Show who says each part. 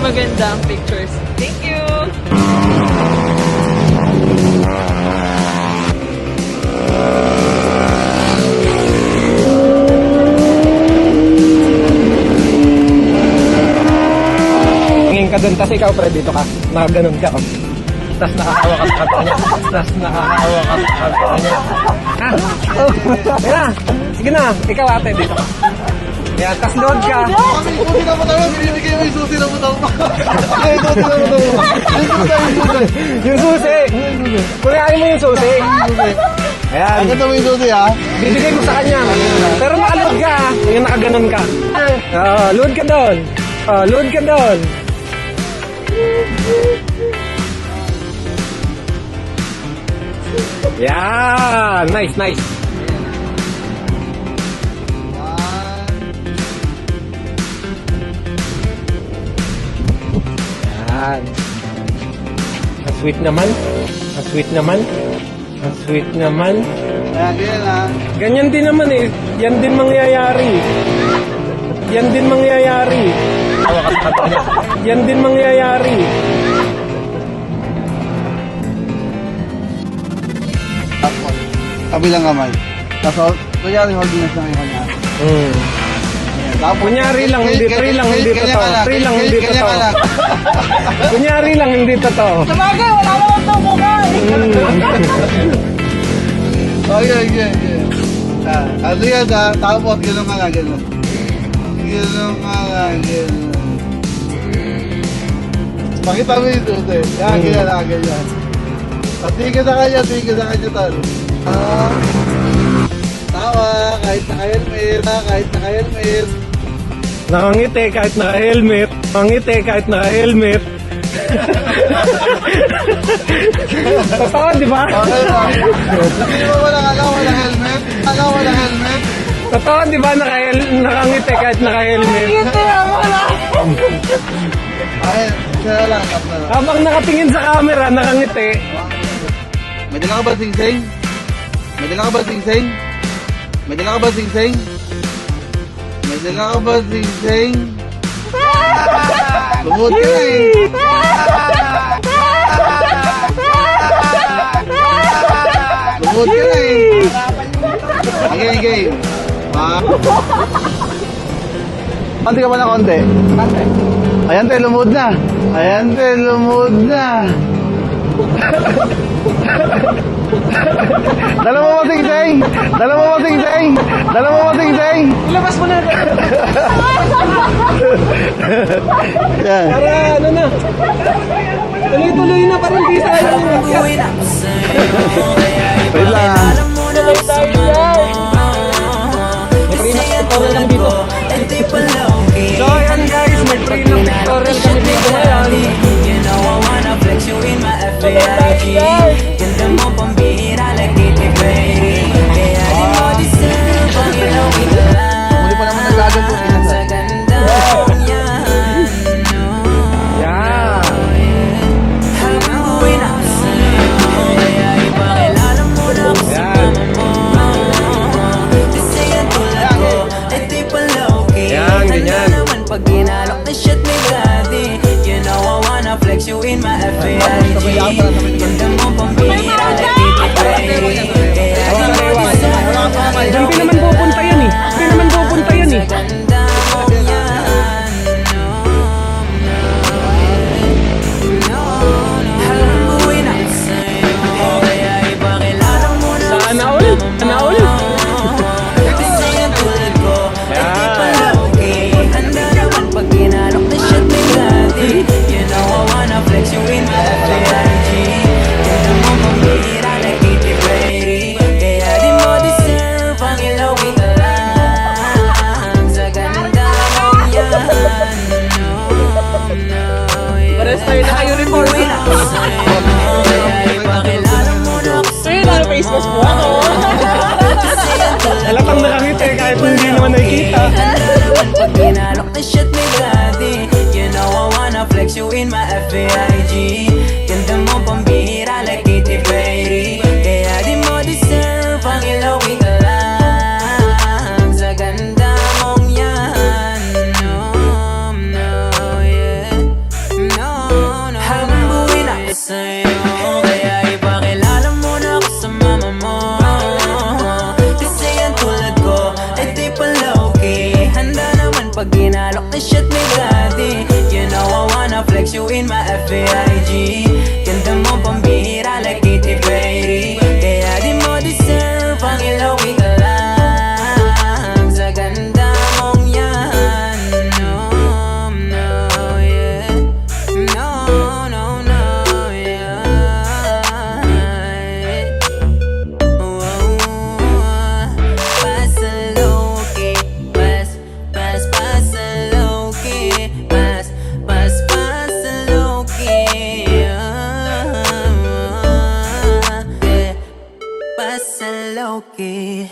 Speaker 1: maganda ang pictures. Thank you!
Speaker 2: Tingin ka dun, tas ikaw pre, dito ka. Nakaganon ka, oh. Tas nakakawa ka sa kanta niya. Tas nakakawa ka sa kanta niya. Ha? Oh, yan. Sige na, ikaw ate, dito ka. Yan, tas load ka.
Speaker 3: Susi na mo tayo, binibigay mo yung susi na mo tayo. Ay, susi na mo tayo.
Speaker 2: Yung susi. Kunyari mo yung susi. Ayan.
Speaker 3: Ang ganda mo yung susi, ha?
Speaker 2: Bibigay mo sa kanya. Pero nakaload ka. Yung nakaganon ka. Load ka doon. Load ka doon. Yan. Nice, nice. Yan. Ang sweet naman. Ang sweet naman. Ang sweet naman.
Speaker 3: Ayan, ganyan, ha?
Speaker 2: Ganyan din naman eh. Yan din mangyayari. Yan din mangyayari. Yan din mangyayari.
Speaker 3: Kabilang kamay. Tapos, kunyari, hold na sa kanya. Tapos,
Speaker 2: Kunyari lang, hindi free lang, hindi
Speaker 3: ganyan
Speaker 2: totoo.
Speaker 3: ka lang,
Speaker 2: Free lang, hindi
Speaker 3: ganyan ka
Speaker 2: totoo.
Speaker 3: lang.
Speaker 2: Kunyari lang, hindi totoo.
Speaker 1: Sabagay, wala naman itong mukha eh.
Speaker 3: Okay, okay, okay. Ano yan, ha? Tapos, gano'n ka lang, gano'n. Gano'n ka lang, gano'n. Pakita mo yung susi. Yan, ganyan lang, ganyan. Tingin sa kanya, tol. Tawa, kahit naka-helmet, kahit naka-helmet.
Speaker 2: Nakangiti kahit naka-helmet. Nakangiti kahit naka-helmet. Totoo, di ba?
Speaker 3: Okay lang. Hindi mo walang helmet? Walang helmet?
Speaker 2: Totoo, di ba? Nakangiti kahit naka-helmet.
Speaker 3: Ay, siya lang, tap na lang.
Speaker 2: Habang nakatingin sa camera, nakangiti.
Speaker 3: May dala ka ba sing-sing? May dala ka ba sing-sing? May dala ka ba sing-sing? May dala ka ba sing-sing? Lumod ka na eh. Lumod ka na eh. Okay, game. Konti ka ba na konti? Ayan tayo, lumod na. Ayan tayo, lumod na. Dala mo mo sing-sing! Dala mo mo sing-sing! Dala mo mo sing-sing!
Speaker 2: Ilabas mo na.
Speaker 3: Yan.
Speaker 2: Para ano na. Tuloy-tuloy na, parang di tayo.
Speaker 3: Wait lang.
Speaker 1: Tuloy tayo yan.
Speaker 2: May free na pictorial kami dito. So ayan guys, may free na pictorial kami dito ngayon.
Speaker 1: Tuloy tayo yan.
Speaker 4: Ganda mo pambihira like Katy Perry. Kaya di mo deserve ang ilawin ka lang.
Speaker 3: Muli pa naman naglagan po.
Speaker 4: Sa ganda mong yan.
Speaker 2: Yeah.
Speaker 4: Habang buhay na ako sa'yo, kaya ipakilala mo na ako sa
Speaker 2: Yan.
Speaker 4: mama mo. Kasi yan tulad ko, ay di pala okay.
Speaker 2: Yan, ganyan.
Speaker 4: Tanda naman pag ginalok na shit may daddy. You know I wanna flex you in my FAIG. Ganda mo pambihira like Katy Perry. Kaya di mo deserve ang
Speaker 2: Diyan din naman pupunta yan eh. Diyan naman pupunta yan eh.
Speaker 4: ganda mong yan. Habang buhay na ako sa'yo, kaya ipakilala mo na ako
Speaker 2: Sana all. Sana all.
Speaker 4: kasi yan tulad ko, ay di pala okay. Handa naman pag ginalok na shit may daddy. You know I wanna flex you in my FAIG. Ganda mo pambihira like Katy Perry. Kaya di mo deserve ang ilawi ka lang. Sa ganda mong yan.
Speaker 1: Pares tayo naka-uniform.
Speaker 4: Buhay na ako sa'yo, kaya ipakilala mo na ako
Speaker 1: So yun, face mask po ako.
Speaker 2: Halatang nakangiti kahit hindi naman nakikita.
Speaker 4: Pag ginalok na shit may daddy. You know I wanna flex you in my FAIG. Ganda mo pambihira like Katy Perry. Kaya di mo deserve ang ilawi ka lang. Sa ganda mong yan. No, yeah. shit me dati. You know I wanna flex you in my FAIG. Ganda mo pambihira like Katy Perry. Kaya di mo deserve ang ilawi ka lang sa ganda mong yan. No, no, yeah. No, no, no, yeah. Pasa low-key, pasa low-key, pasa low-key, pasa low-key.